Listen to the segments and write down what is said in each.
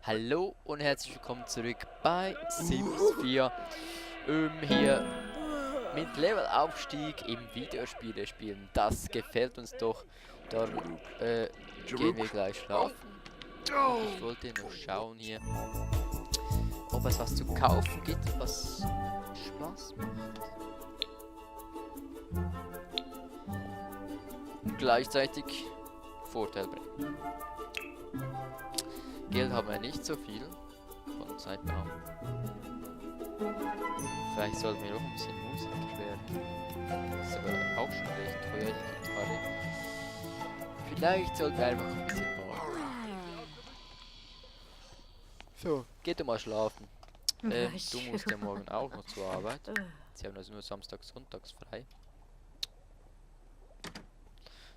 Hallo und herzlich willkommen zurück bei Sims 4. Hier mit Levelaufstieg im Videospiele spielen. Das gefällt uns doch. Darum gehen wir gleich schlafen. Und ich wollte noch schauen hier, ob es was zu kaufen gibt, was Spaß macht. Und gleichzeitig Vorteil bringt. Geld haben wir nicht so viel von Zeit an. Vielleicht sollten wir noch ein bisschen Musiker werden. Ist aber auch schon recht teuer, die Gitarre. Vielleicht sollten wir einfach ein bisschen bauen. So, geht doch mal schlafen. Du musst ja morgen auch noch zur Arbeit. Sie haben also nur Samstags, Sonntags frei.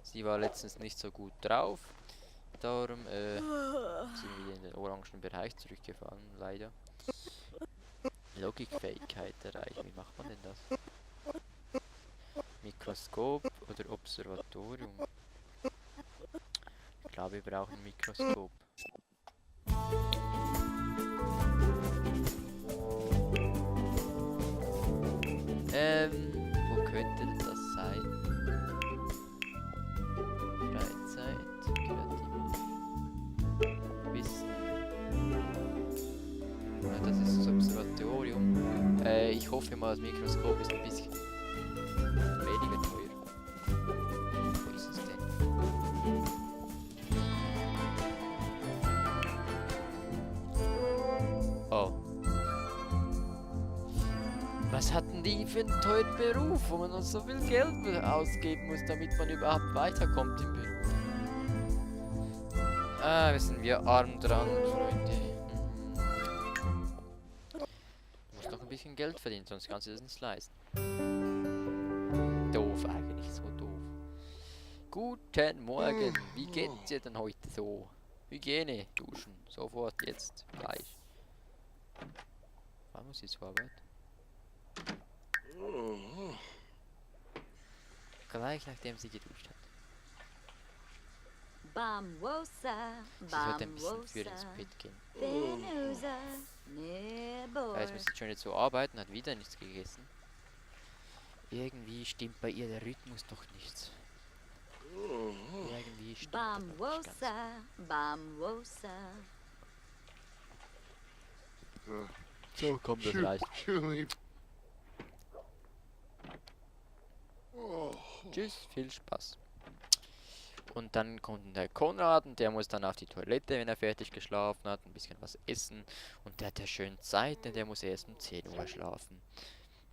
Sie war letztens nicht so gut drauf. Darum sind wir in den orangen Bereich zurückgefahren, leider. Logikfähigkeit erreichen, wie macht man denn das? Mikroskop oder Observatorium? Ich glaube, wir brauchen ein Mikroskop. Wo könnte denn das sein? Freizeit, kreativ, Wissen. Ja, das ist das Observatorium. Ich hoffe mal, das Mikroskop ist ein bisschen weniger teuer. Wo ist es denn? Oh. Was hatten die für einen teuren Beruf, wo man noch so viel Geld ausgeben muss, damit man überhaupt weiterkommt im Beruf? Ah, wir sind wir arm dran, Freunde. Du musst noch ein bisschen Geld verdienen, sonst kannst du das nicht leisten. Doof, eigentlich so doof. Guten Morgen, wie geht's dir denn heute so? Hygiene, duschen, sofort, jetzt, gleich. Wann muss ich zur Arbeit? Gleich nachdem sie geduscht hat. Sie sollte ein bisschen früher ins Bett gehen. Jetzt muss sie schon jetzt so arbeiten, hat wieder nichts gegessen. Irgendwie stimmt bei ihr der Rhythmus doch nicht. Irgendwie stimmt das nicht ganz. So, komm, das reicht. Tschüss, viel Spaß. Und dann kommt der Konrad und der muss dann auf die Toilette, wenn er fertig geschlafen hat, ein bisschen was essen. Und der hat ja schön Zeit, denn der muss erst um 10 Uhr schlafen.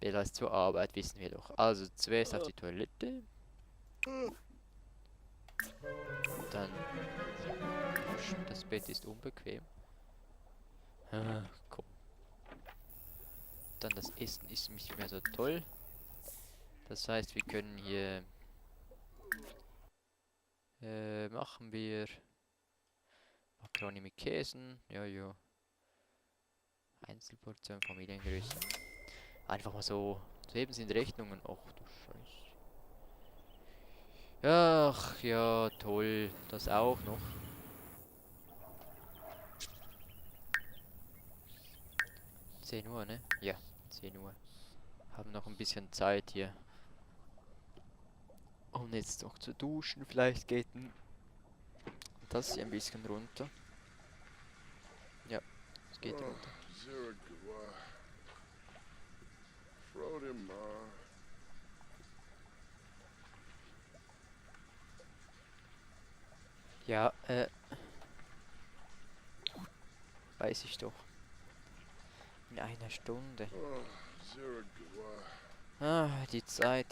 Besser als zur Arbeit, wissen wir doch. Also zuerst auf die Toilette. Und dann duschen. Das Bett ist unbequem. Komm. Dann das Essen ist nicht mehr so toll. Das heißt, wir können hier machen wir Macaroni mit Käsen. Ja. Einzelportion, Familiengröße. Einfach mal so. Eben sind Rechnungen. Och du Scheiße. Ach ja, toll. Das auch noch. 10 Uhr, ne? Ja, 10 Uhr. Haben noch ein bisschen Zeit hier. Um jetzt noch zu duschen. Vielleicht geht das hier ein bisschen runter. Ja, es geht runter. Ja, weiß ich doch. In einer Stunde. Ah, die Zeit.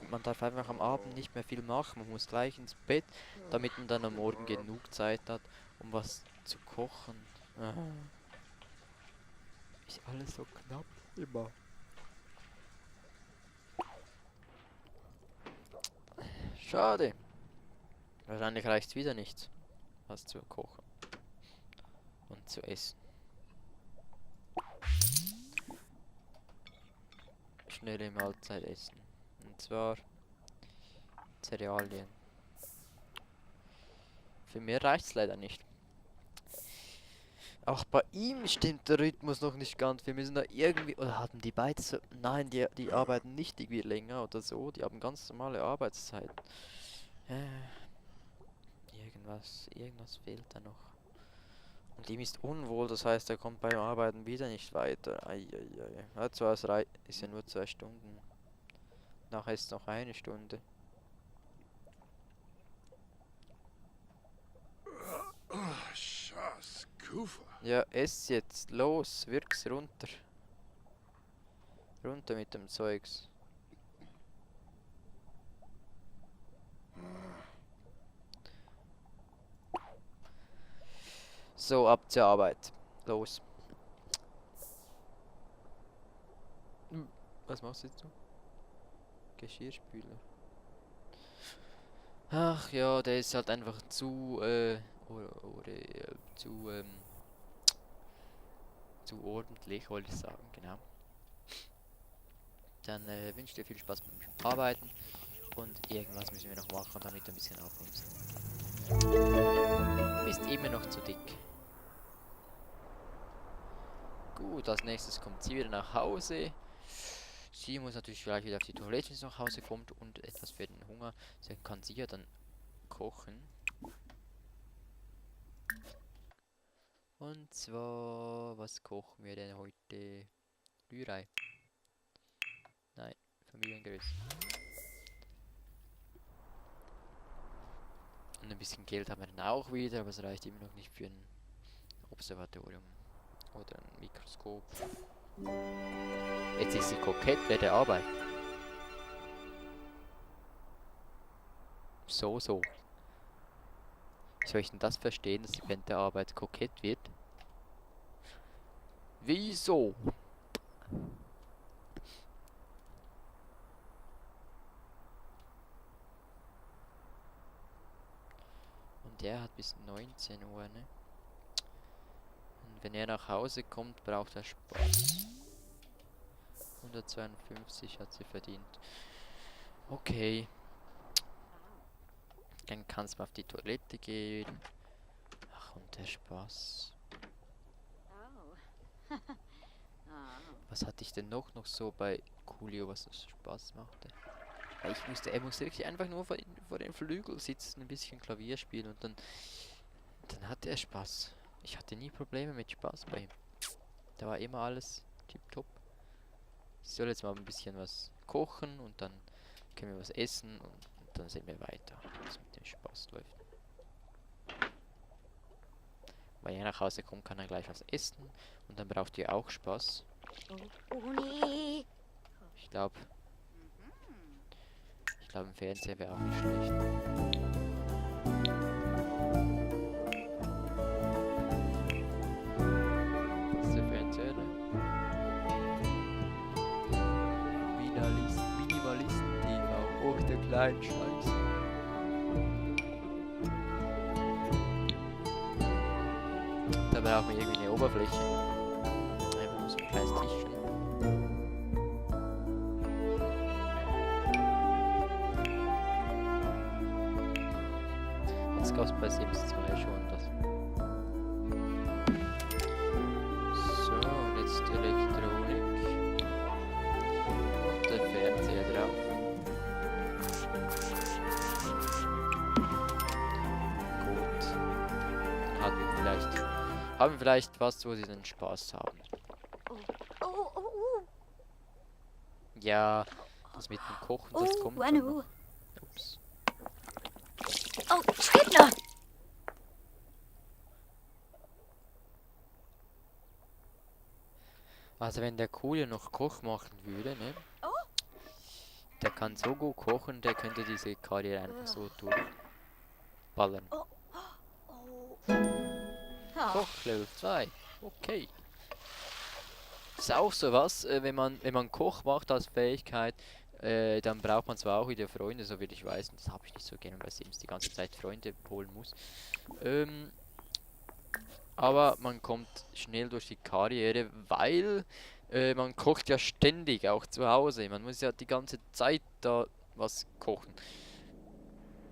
Man darf einfach am Abend nicht mehr viel machen. Man muss gleich ins Bett, damit man dann am Morgen genug Zeit hat, um was zu kochen. Ah. Ist alles so knapp immer. Schade. Wahrscheinlich reicht es wieder nicht, was zu kochen und zu essen. Schnelle Mahlzeit essen. Und zwar Cerealien. Für mehr reicht es leider nicht. Auch bei ihm stimmt der Rhythmus noch nicht ganz. Wir müssen da irgendwie. Oder haben die beide so. Nein, die arbeiten nicht irgendwie länger oder so. Die haben ganz normale Arbeitszeit. Irgendwas fehlt da noch. Und ihm ist unwohl, das heißt, er kommt beim Arbeiten wieder nicht weiter. Eieiei. Ja, zwar ist ja nur 2 Stunden. Nachher ist es noch 1 Stunde. Schas, Kufa. Ja, ess jetzt. Los, wirk's runter. Runter mit dem Zeugs. So, ab zur Arbeit. Los. Was machst du jetzt so? Geschirrspüler. Ach ja, der ist halt einfach zu, zu ordentlich, wollte ich sagen, genau. Dann wünsche ich dir viel Spaß beim Arbeiten und irgendwas müssen wir noch machen, damit du ein bisschen aufholst. Du bist immer noch zu dick. Gut, als nächstes kommt sie wieder nach Hause. Sie muss natürlich gleich wieder auf die Toilette, wenn sie nach Hause kommt und etwas für den Hunger. Deswegen kann sie ja dann kochen. Und zwar, was kochen wir denn heute? Rührei. Nein, Familiengröße. Und ein bisschen Geld haben wir dann auch wieder, aber es reicht immer noch nicht für ein Observatorium oder ein Mikroskop. Jetzt ist sie kokett während der Arbeit. So. Wie soll ich denn das verstehen, dass sie während der Arbeit kokett wird? Wieso? Und der hat bis 19 Uhr, ne? Und wenn er nach Hause kommt, braucht er Spaß. 152 hat sie verdient. Okay. Dann kannst du mal auf die Toilette gehen. Ach, und der Spaß. Was hatte ich denn noch so bei Coolio, was das Spaß machte? Ja, er musste wirklich einfach nur vor den Flügel sitzen, ein bisschen Klavier spielen und dann hatte er Spaß. Ich hatte nie Probleme mit Spaß bei ihm. Da war immer alles tipptopp. Ich soll jetzt mal ein bisschen was kochen und dann können wir was essen und dann sehen wir weiter, was mit dem Spaß läuft. Weil er nach Hause kommt, kann er gleich was essen und dann braucht ihr auch Spaß. Ich glaube, im Fernseher wäre auch nicht schlecht. Das ist der Fernseher, ne? Minimalisten-TV. Oh, der kleine Scheiß. Da brauchen wir irgendwie eine Oberfläche. Einfach nur so ein kleines Tischchen. Das gab es bei Sims 2 schon. So, und jetzt die Elektronik. Und der Fernseher drauf. Gut. Dann haben wir vielleicht was, wo sie dann Spaß haben. Ja, das mit dem Kochen, das kommt dann noch. Ups. Oh, Schiedner! Also wenn der Coolio noch Koch machen würde, ne? Der kann so gut kochen, der könnte diese Karriere einfach so durchballern. Koch Level 2. Okay. Das ist auch so was, wenn man Koch macht als Fähigkeit, dann braucht man zwar auch wieder Freunde, so wie ich weiß, und das habe ich nicht so gerne, weil Sims die ganze Zeit Freunde holen muss. Aber man kommt schnell durch die Karriere, weil man kocht ja ständig, auch zu Hause. Man muss ja die ganze Zeit da was kochen.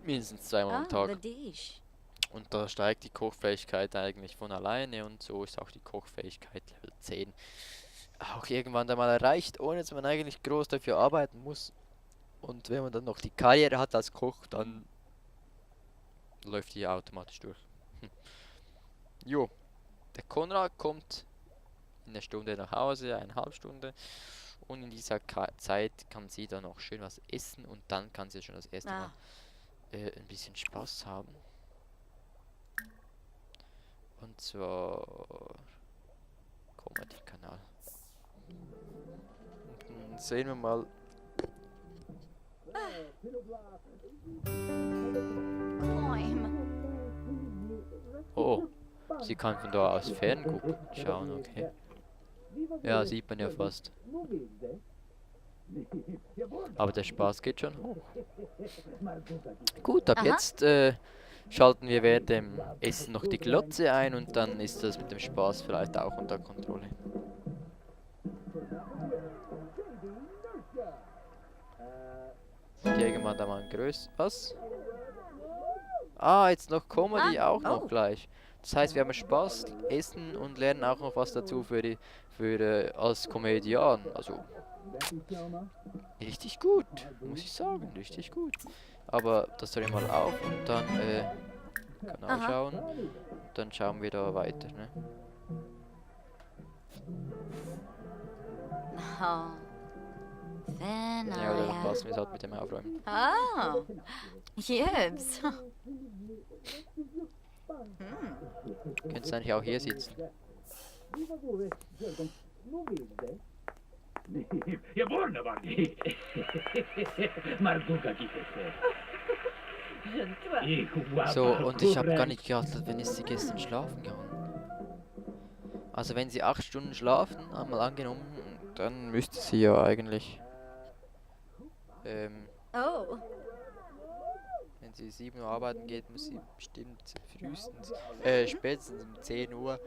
Mindestens zweimal am Tag. Und da steigt die Kochfähigkeit eigentlich von alleine und so ist auch die Kochfähigkeit Level 10 auch irgendwann dann mal erreicht, ohne dass man eigentlich groß dafür arbeiten muss. Und wenn man dann noch die Karriere hat als Koch, dann läuft die automatisch durch. Jo, der Konrad kommt in der Stunde nach Hause, 1,5 Stunde. Und in dieser Zeit kann sie dann auch schön was essen und dann kann sie schon das erste Mal ein bisschen Spaß haben. Und zwar Comedy-Kanal. Und dann sehen wir mal. Climb. Oh, sie kann von da aus ferngucken. Schauen, okay. Ja, sieht man ja fast. Aber der Spaß geht schon hoch. Gut, ab Aha. jetzt schalten wir während dem Essen noch die Glotze ein und dann ist das mit dem Spaß vielleicht auch unter Kontrolle. Irgendwann da mal ein Was? Ah, jetzt noch Comedy auch noch Oh. gleich. Das heißt, wir haben Spaß, essen und lernen auch noch was dazu als Komödian. Also richtig gut, muss ich sagen, richtig gut. Aber das soll ich mal auf und dann Kanal Aha. schauen. Dann schauen wir da weiter, ne? Oh. Then Ja, oder dann passen wir es halt mit dem Aufräumen. Oh. Yibs. Könntest eigentlich auch hier sitzen. Je buono, Bandi. Marduka kifese. So, und ich habe gar nicht geachtet, wenn ist sie gestern schlafen gegangen. Also wenn sie 8 Stunden schlafen, einmal angenommen, dann müsste sie ja eigentlich, Oh. wenn sie 7 Uhr arbeiten geht, muss sie bestimmt frühestens, spätestens um 10 Uhr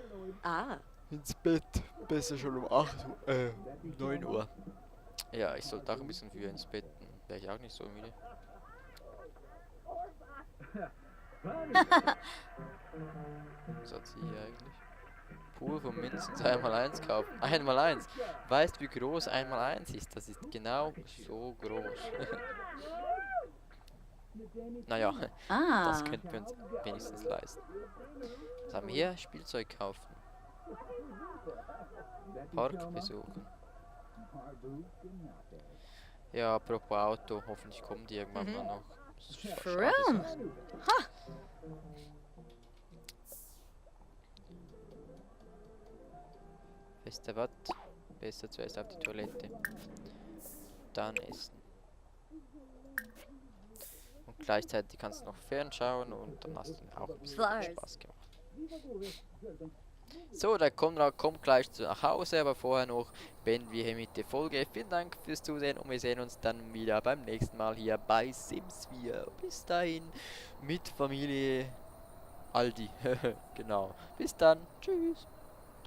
Ah. ins Bett. Besser schon um 9 Uhr. Ja, ich sollte auch ein bisschen früher ins Bett, dann wäre ich auch nicht so müde. Was hat sie hier eigentlich? Pool von mindestens 1x1 kaufen. 1x1. Weißt du, wie groß 1x1 ist? Das ist genau so groß. Naja, das Ah. könnten wir uns wenigstens leisten. Was haben wir hier? Spielzeug kaufen. Park besuchen. Ja, apropos Auto, hoffentlich kommen die irgendwann mal noch. Schade Vroom. sonst. Weißt du was? Besser zuerst auf die Toilette. Dann essen. Und gleichzeitig kannst du noch fernschauen und dann hast du auch ein bisschen Flowers. Spaß gemacht. So, der Konrad kommt gleich nach Hause, aber vorher noch beenden wir hier mit der Folge. Vielen Dank fürs Zusehen und wir sehen uns dann wieder beim nächsten Mal hier bei Sims 4. Bis dahin mit Familie Aldi. Genau. Bis dann. Tschüss.